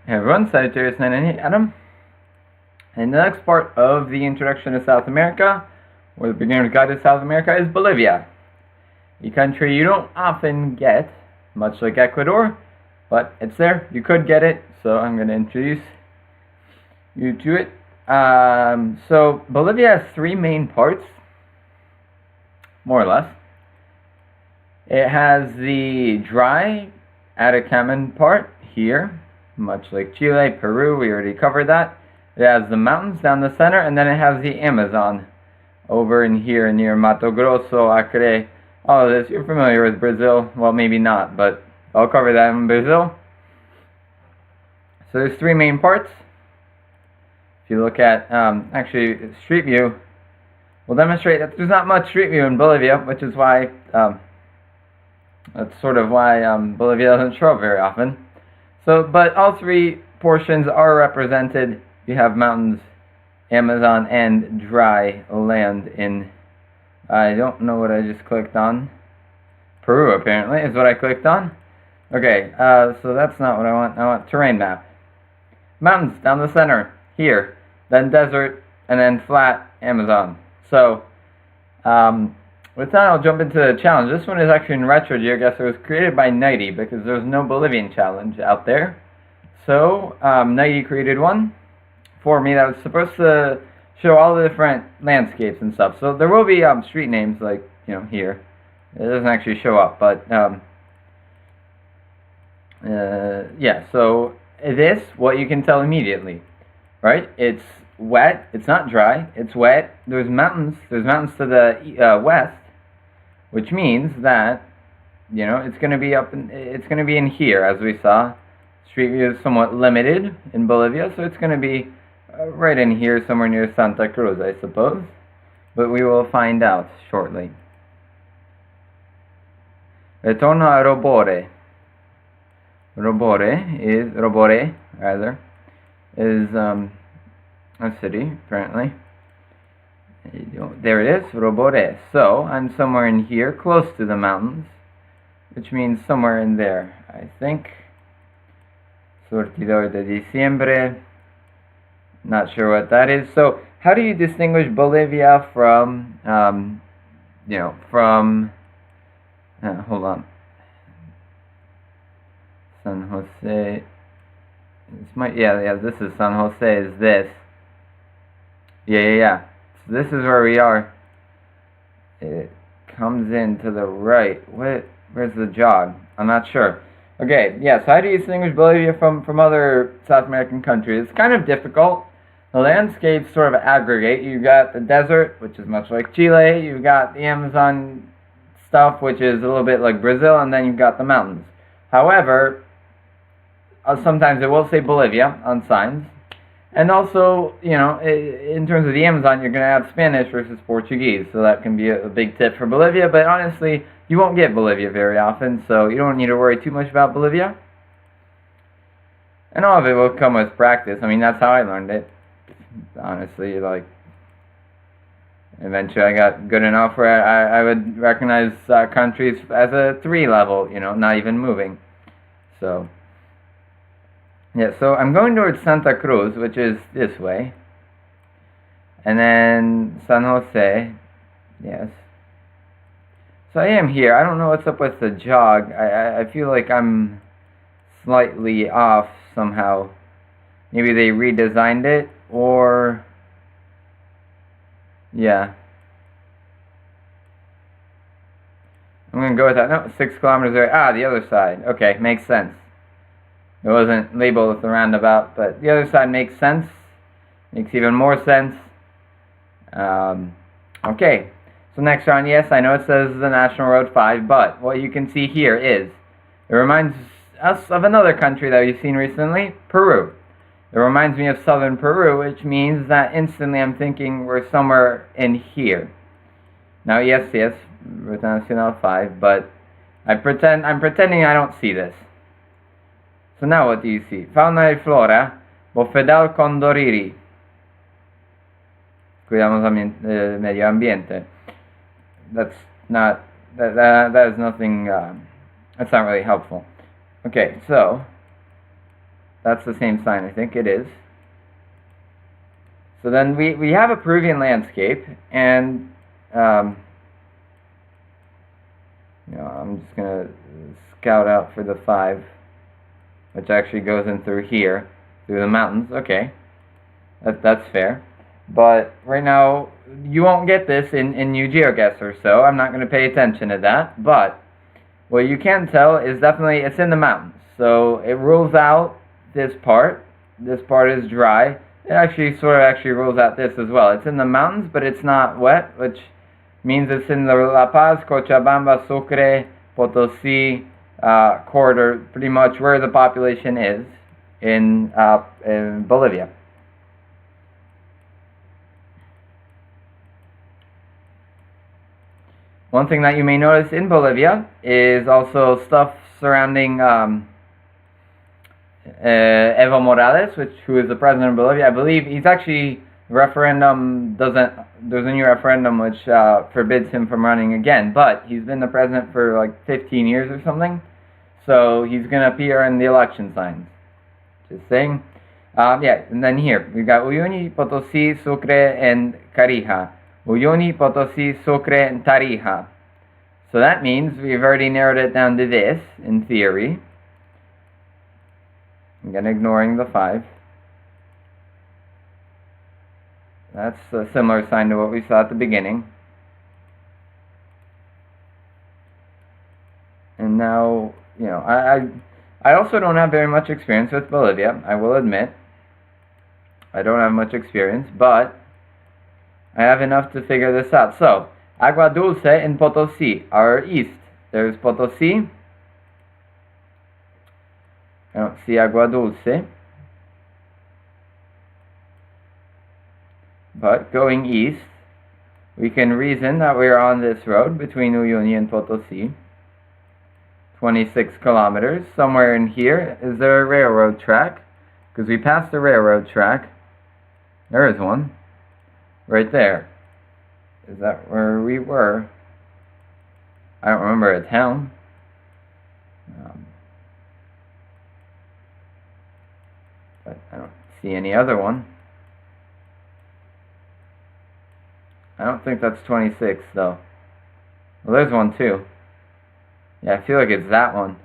Hey everyone, Sagittarius 998 Adam. And the next part of the introduction to South America, or the beginner's guide to South America, is Bolivia. A country you don't often get, much like Ecuador, but it's there. You could get it, so I'm going to introduce you to it. So Bolivia has three main parts, more or less. It has the dry Atacama part here, much like Chile, Peru, we already covered that. It has the mountains down the center, and then it has the Amazon over in here near Mato Grosso, Acre. All of this, you're familiar with Brazil. Well, maybe not, but I'll cover that in Brazil. So there's three main parts. If you look at, actually, Street View will demonstrate that there's not much Street View in Bolivia, which is why, that's sort of why Bolivia doesn't show up very often. So, but all three portions are represented. You have mountains, Amazon, and dry land in, I don't know what I just clicked on. Peru, apparently, is what I clicked on. Okay, so that's not what I want. I want terrain map. Mountains down the center, here. Then desert, and then flat Amazon. So, with that, I'll jump into the challenge. This one is actually in retro Geoguessr. It was created by Nighty because there's no Bolivian challenge out there. So, Nighty created one for me that was supposed to show all the different landscapes and stuff. So there will be street names like, you know, here. It doesn't actually show up, but yeah, so this, what you can tell immediately, right? It's wet, it's not dry, it's wet. There's mountains to the west, which means that, you know, it's going to be in here, as we saw. Street view is somewhat limited in Bolivia, so it's going to be right in here, somewhere near Santa Cruz, I suppose. But we will find out shortly. Retorno a Robore. Robore is a city, apparently. There it is, Robore. So, I'm somewhere in here, close to the mountains, which means somewhere in there, I think. Surtidor de Diciembre. Not sure what that is. So, how do you distinguish Bolivia from, you know, from, hold on. San Jose. This is San Jose, is this. Yeah. So this is where we are. It comes in to the right. Where's the jog? I'm not sure. Okay, yeah, so how do you distinguish Bolivia from other South American countries? It's kind of difficult. The landscapes sort of aggregate. You've got the desert, which is much like Chile. You've got the Amazon stuff, which is a little bit like Brazil, and then you've got the mountains. However, sometimes it will say Bolivia on signs. And also, you know, in terms of the Amazon, you're going to have Spanish versus Portuguese, so that can be a big tip for Bolivia, but honestly, you won't get Bolivia very often, so you don't need to worry too much about Bolivia. And all of it will come with practice. I mean, that's how I learned it. Honestly, like, eventually I got good enough where I would recognize countries as a 3 level, you know, not even moving. So, yeah, so I'm going towards Santa Cruz, which is this way. And then San Jose, yes. So I am here. I don't know what's up with the jog. I feel like I'm slightly off somehow. Maybe they redesigned it, or... yeah. I'm going to go with that. No, 6 kilometers away. Ah, the other side. Okay, makes sense. It wasn't labeled with the roundabout, but the other side makes sense. Makes even more sense. Okay. So next round, yes, I know it says the National Road 5, but what you can see here is, it reminds us of another country that we've seen recently, Peru. It reminds me of southern Peru, which means that instantly I'm thinking we're somewhere in here. Now, yes, Route Nacional 5, but I'm pretending I don't see this. So now what do you see? Fauna y flora, bofedal condoriri. Cuidamos medio ambiente. That's not, that is nothing, that's not really helpful. Okay, so, That's the same sign, I think it is. So then we have a Peruvian landscape, and I'm just gonna scout out for the 5, which actually goes in through here, through the mountains. Okay, that's fair. But right now, you won't get this in new Geoguessr, so I'm not going to pay attention to that. But what you can tell is definitely it's in the mountains. So it rules out this part. This part is dry. It actually rules out this as well. It's in the mountains, but it's not wet, which means it's in the La Paz, Cochabamba, Sucre, Potosi corridor, pretty much where the population is in Bolivia. One thing that you may notice in Bolivia is also stuff surrounding Evo Morales, who is the president of Bolivia. I believe he's actually there's a new referendum which forbids him from running again, but he's been the president for like 15 years or something, so he's going to appear in the election signs. Just saying. Yeah, and then here, we got Uyuni, Potosi, Sucre, and Tarija. Uyuni, Potosi, Sucre, and Tarija. So that means we've already narrowed it down to this, in theory. Again, ignoring the 5. That's a similar sign to what we saw at the beginning. And now, I also don't have very much experience with Bolivia, I will admit. I don't have much experience, but I have enough to figure this out. So, Agua Dulce and Potosi are east. There's Potosi. I don't see Agua Dulce. But going east, we can reason that we're on this road between Uyuni and Potosi. 26 kilometers. Somewhere in here, is there a railroad track? Because we passed the railroad track. There is one. Right there. Is that where we were? I don't remember a town. But I don't see any other one. I don't think that's 26 though. Well, there's one too. Yeah, I feel like it's that one.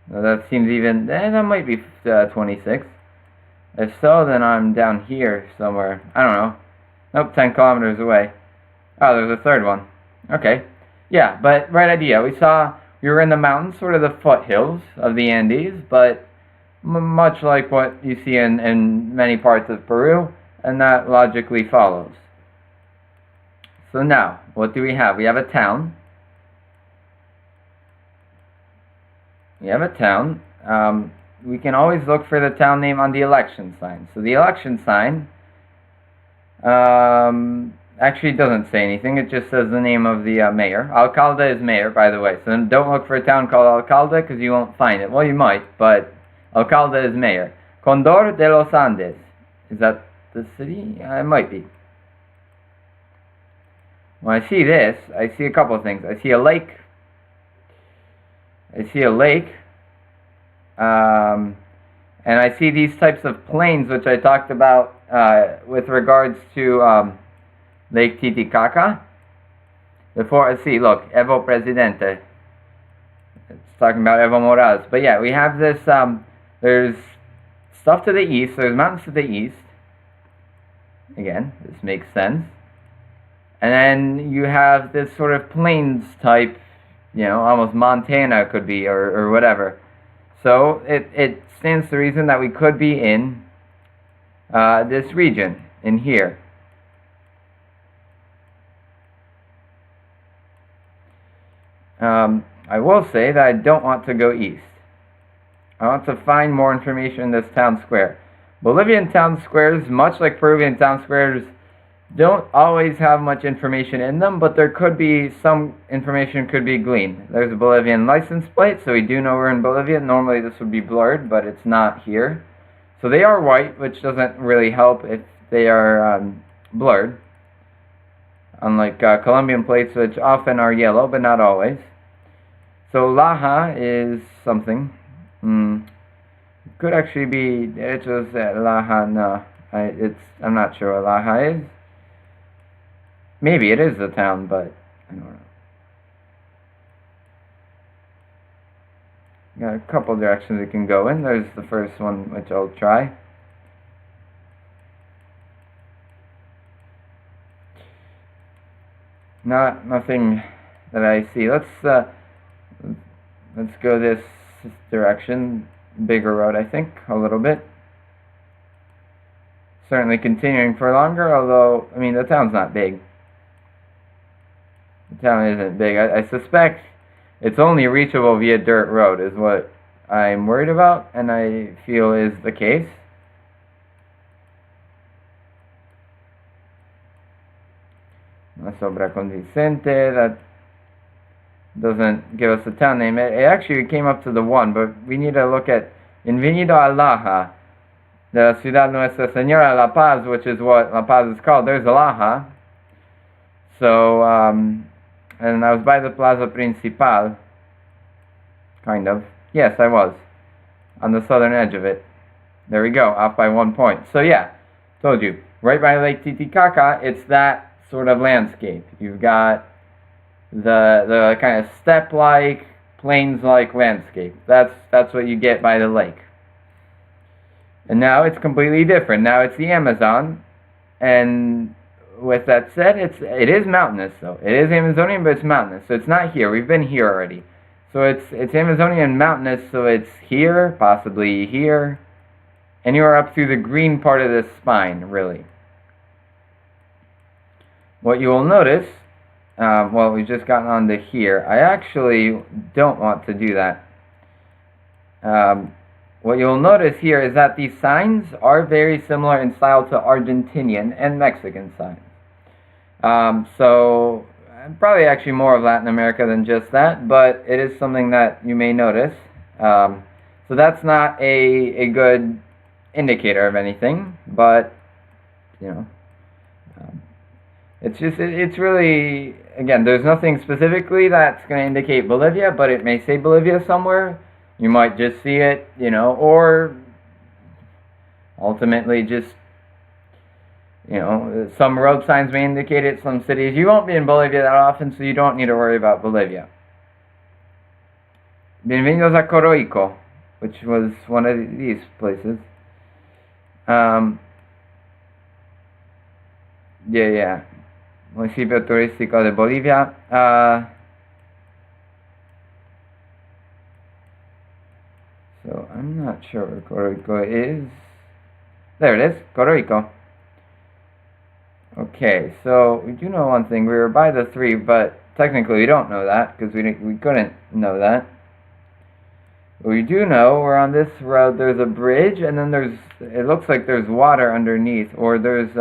Well, that seems even... that might be 26. If so, then I'm down here somewhere. I don't know. Nope, 10 kilometers away. Oh, there's a third one. Okay. Yeah, but right idea. We were in the mountains, sort of the foothills of the Andes, but much like what you see in many parts of Peru, and that logically follows. So now, what do we have? We have a town. We have a town. We can always look for the town name on the election sign. So the election sign actually doesn't say anything. It just says the name of the mayor. Alcalde is mayor, by the way. So don't look for a town called Alcalde because you won't find it. Well, you might, but Alcalde is mayor. Condor de los Andes. Is that the city? It might be. When I see this, I see a couple of things. I see a lake. And I see these types of plains, which I talked about with regards to Lake Titicaca. Before, I see, look, Evo Presidente. It's talking about Evo Morales. But yeah, we have this, there's stuff to the east, there's mountains to the east. Again, this makes sense. And then you have this sort of plains type, almost Montana could be, or whatever. So it stands to reason that we could be in this region, in here. I will say that I don't want to go east. I want to find more information in this town square. Bolivian town squares, much like Peruvian town squares, don't always have much information in them, but there could be some information could be gleaned. There's a Bolivian license plate, so we do know we're in Bolivia. Normally this would be blurred, but it's not here. So they are white, which doesn't really help if they are blurred. Unlike Colombian plates, which often are yellow, but not always. So Laja is something. could actually be derechos de Laja. No, I'm not sure what Laja is. Maybe it is the town, but I don't know. Got a couple directions it can go in. There's the first one, which I'll try. Nothing that I see. Let's go this direction. Bigger road, I think, a little bit. Certainly continuing for longer, although, I mean, the town's not big. The town isn't big. I suspect it's only reachable via dirt road is what I'm worried about, and I feel is the case. La Sobra con Vicente, that doesn't give us the town name. It actually came up to the one, but we need to look at Invenido a Laja, de la Ciudad Nuestra Señora La Paz, which is what La Paz is called. There's a Laja. So, and I was by the Plaza Principal, kind of. Yes, I was, on the southern edge of it. There we go, off by 1 point. So yeah, told you, right by Lake Titicaca, it's that sort of landscape. You've got the kind of steppe-like, plains-like landscape. That's what you get by the lake. And now it's completely different. Now it's the Amazon, and with that said, it is mountainous though. It is Amazonian, but it's mountainous. So it's not here. We've been here already. So it's Amazonian mountainous. So it's here, possibly here, and you are up through the green part of this spine, really. What you will notice, well, we've just gotten onto here. I actually don't want to do that. What you'll notice here is that these signs are very similar in style to Argentinian and Mexican signs. So probably actually more of Latin America than just that, but it is something that you may notice. So that's not a good indicator of anything, but you know, it's really, again, there's nothing specifically that's going to indicate Bolivia, but it may say Bolivia somewhere. You might just see it, you know, or ultimately just, you know, some road signs may indicate it, some cities. You won't be in Bolivia that often, so you don't need to worry about Bolivia. Bienvenidos a Coroico, which was one of these places. Yeah. Municipio Turístico de Bolivia. So I'm not sure where Coroico is. There it is, Coroico. Okay, so we do know one thing. We were by the 3, but technically we don't know that because we couldn't know that. But we do know we're on this road. There's a bridge, and then it looks like there's water underneath, or there's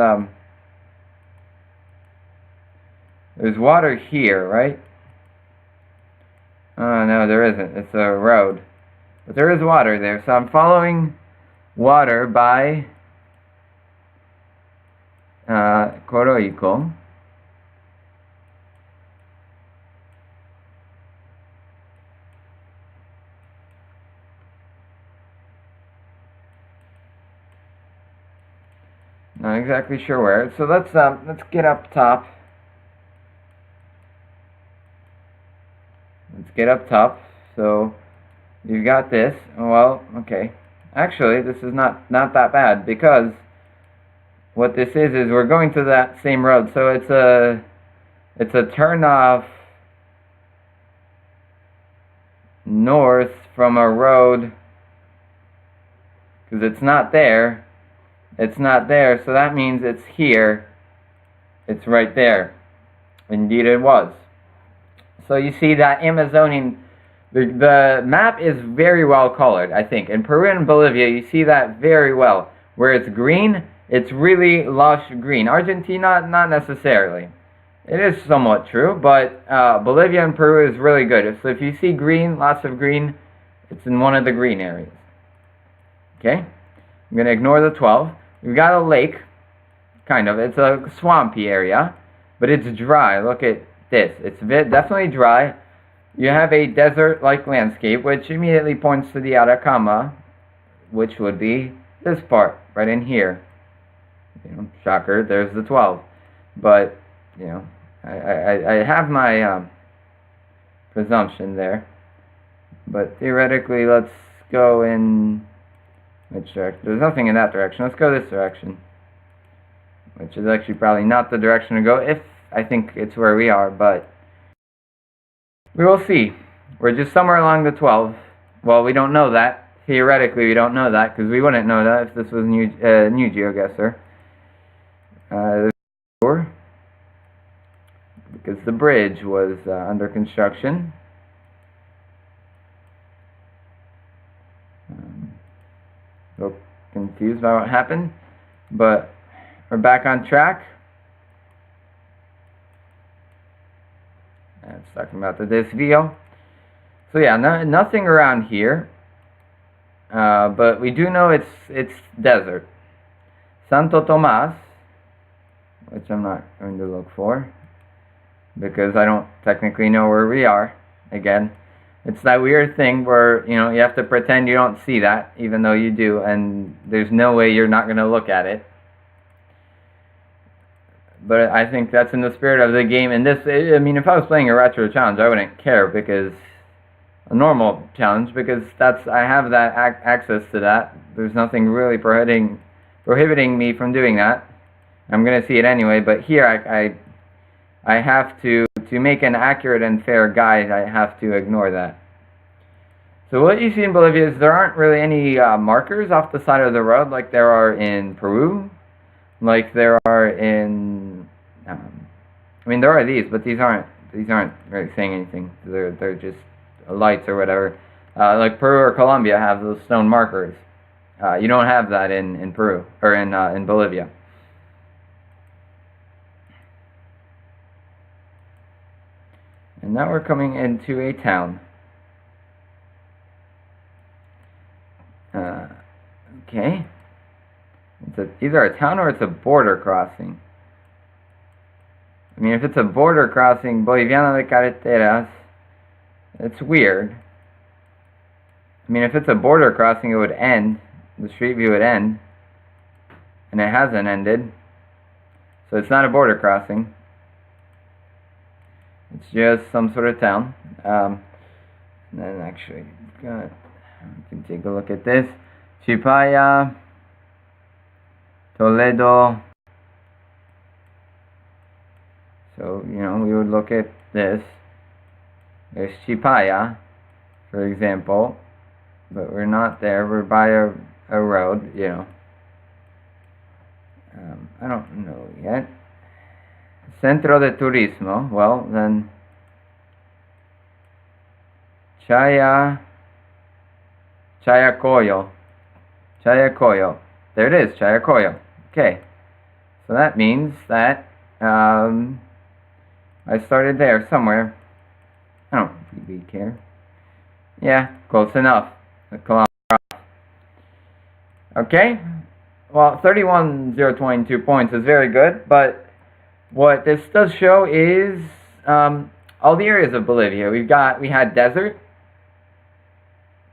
water here, right? Oh no, there isn't. It's a road. But there is water there, so I'm following water by Coroico. Not exactly sure where. So let's get up top. Let's get up top. So you've got this. Well, okay. Actually, this is not that bad, because what this is we're going to that same road. So it's a turn off north from a road, because it's not there. It's not there, so that means it's here. It's right there. Indeed it was. So you see that Amazonian, the map is very well colored, I think. In Peru and Bolivia, you see that very well. Where it's green, it's really lush green. Argentina, not necessarily. It is somewhat true, but Bolivia and Peru is really good. So if you see green, lots of green, it's in one of the green areas. Okay? I'm going to ignore the 12. We've got a lake, kind of. It's a swampy area, but it's dry. Look at this. It's definitely dry. You have a desert-like landscape, which immediately points to the Atacama, which would be this part right in here. Shocker, there's the 12. But, I have my presumption there. But theoretically, let's go in which direction? There's nothing in that direction. Let's go this direction. Which is actually probably not the direction to go, if I think it's where we are, but we will see. We're just somewhere along the 12. Well, we don't know that. Theoretically, we don't know that, because we wouldn't know that if this was new Geoguessr. Because the bridge was under construction. A little confused by what happened, but we're back on track. It's talking about the desvío. So yeah, nothing around here, but we do know it's desert. Santo Tomás, which I'm not going to look for because I don't technically know where we are. Again, it's that weird thing where you have to pretend you don't see that, even though you do, and there's no way you're not going to look at it. But I think that's in the spirit of the game. And this, I mean, if I was playing a retro challenge, I wouldn't care, because a normal challenge, because I have that access to that. There's nothing really prohibiting me from doing that. I'm gonna see it anyway. But here, I have to make an accurate and fair guide. I have to ignore that. So what you see in Bolivia is there aren't really any markers off the side of the road like there are in Peru. Like there are in, I mean, there are these, but these aren't really saying anything. They're just lights or whatever. Like Peru or Colombia have those stone markers. You don't have that in Peru or in Bolivia. And now we're coming into a town. Okay. It's either a town or it's a border crossing. I mean, if it's a border crossing, Boliviano de Carreteras, it's weird. I mean, if it's a border crossing, it would end. The street view would end. And it hasn't ended. So it's not a border crossing. It's just some sort of town. And then actually, we can take a look at this. Chipaya, Toledo. So, we would look at this. There's Chipaya, for example, but we're not there. We're by a road, I don't know yet. Centro de Turismo. Well, then Chayacoyo. There it is, Chayacoyo. Okay. So that means that I started there somewhere. I don't really care. Yeah, close enough. A kilometer off. Okay. Well, 31,022 points is very good, but what this does show is all the areas of Bolivia. We had desert,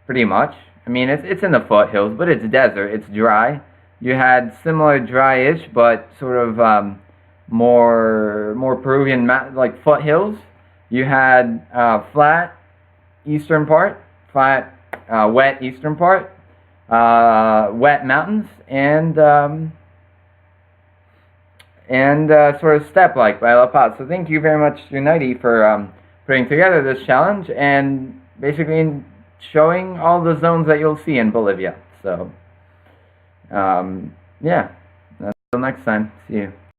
pretty much. I mean, it's in the foothills, but it's desert. It's dry. You had similar dryish, but sort of more Peruvian like foothills. You had flat eastern part, wet eastern part, wet mountains, and sort of steppe-like by La Paz. So thank you very much, United, for putting together this challenge and basically showing all the zones that you'll see in Bolivia. So, yeah, until next time, see you.